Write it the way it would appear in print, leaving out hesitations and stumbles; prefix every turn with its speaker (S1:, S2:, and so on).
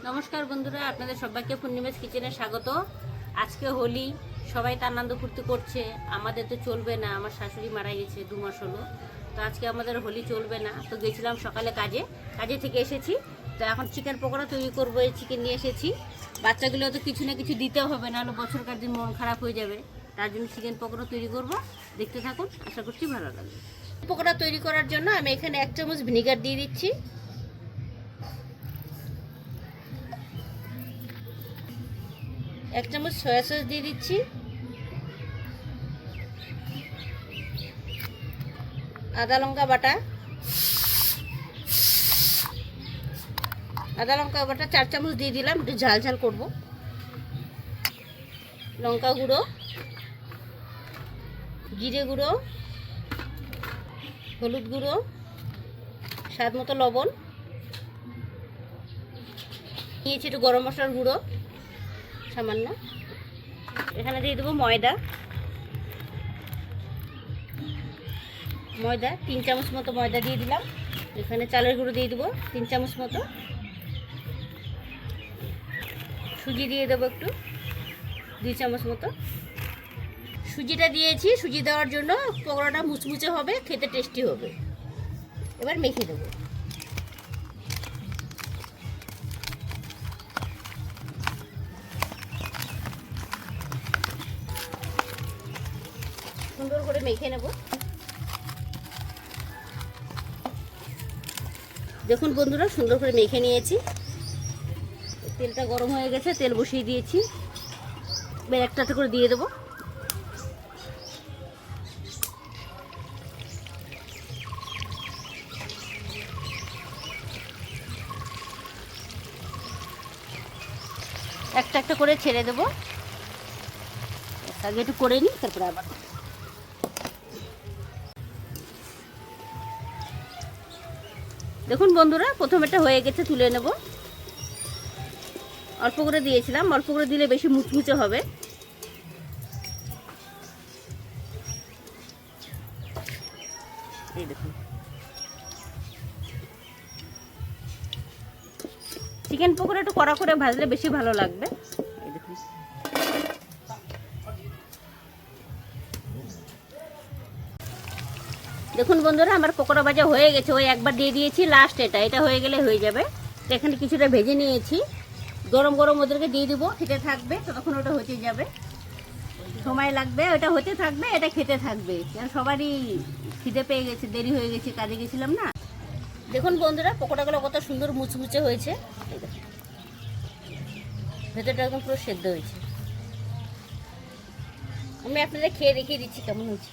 S1: নমস্কার বন্ধুরা, আপনাদের সবাইকে পূর্ণিমাস কিচেনে স্বাগত। আজকে হোলি, সবাই তো আনন্দ ফুর্তি করছে। আমাদের তো চলবে না, আমার শাশুড়ি মারা গেছে 2 মাস হলো। তো আজকে আমাদের হোলি চলবে না। তো গেছিলাম সকালে কাজে থেকে এসেছি। তো এখন চিকেন পকোড়া তৈরি করবো। এই চিকেন নিয়ে এসেছি। বাচ্চাগুলো তো কিছু না কিছু দিতে হবে, নাহলে বছরকার দিন মন খারাপ হয়ে যাবে। তার জন্য চিকেন পকোড়া তৈরি করব। দেখতে থাকুন, আশা করছি ভালো লাগবে। পকোড়া তৈরি করার জন্য আমি এখানে 1 চামচ ভিনিগার দিয়ে দিচ্ছি, 1 চামচ সয়া সস দিয়ে দিচ্ছি, আদা লঙ্কা বাটা 4 চামচ দিয়ে দিলাম, একটু ঝাল ঝাল করব। লঙ্কা গুঁড়ো, জিরে গুঁড়ো, হলুদ গুঁড়ো, স্বাদ মতো লবণ নিয়েছি, একটু গরম মশলার গুঁড়ো সামান্য। এখানে দিয়ে দেবো ময়দা 3 চামচ মতো ময়দা দিয়ে দিলাম। এখানে চালের গুঁড়ো দিয়ে দেবো 3 চামচ মতো। সুজি দিয়ে দেবো একটু 2 চামচ মতো। সুজিটা দিয়েছি, সুজি দেওয়ার জন্য পকোড়াটা মুচমুচে হবে, খেতে টেস্টি হবে। এবার মেখে দেবো। সুন্দর করে মেখে নেব। দেখুন বন্ধুরা, সুন্দর করে মেখে নিয়েছি। তেলটা গরম হয়ে গেছে, তেল বসিয়ে দিয়েছি। এবার একটা করে দিয়ে দেবো। একটা করে ছেড়ে দেবো। আগে একটু করে নিই, তারপরে আবার। দেখুন বন্ধুরা, প্রথম এটা হয়ে গেছে, তুলে নেব। অল্প করে দিয়েছিলাম, অল্প করে দিলে বেশি মুচমুচে হবে। এই দেখুন, চিকেন পকোড়া একটু কড়া করে ভাজলে বেশি ভালো লাগবে। এই দেখুন, দেখুন বন্ধুরা, আমার পকোড়া ভাজা হয়ে গেছে। ওই একবার দিয়ে দিয়েছি, লাস্ট এটা হয়ে গেলে হয়ে যাবে। তো এখানে কিছুটা ভেজে নিয়েছি, গরম গরম ওদেরকে দিয়ে দিব, খেতে থাকবে। ততক্ষণ ওটা হতে যাবে, সময় লাগবে, ওটা হতে থাকবে, এটা খেতে থাকবে। কারণ সবারই খিদে পেয়ে গেছে, দেরি হয়ে গেছে, কাজে গেছিলাম না। দেখুন বন্ধুরা, পকোড়াগুলো কত সুন্দর মুচমুচে হয়েছে। এই দেখুন, ভেতরটা একদম পুরো সেদ্ধ হয়েছে। আমি আপনাদের খেয়ে দেখিয়ে দিচ্ছি কেমন হয়েছে।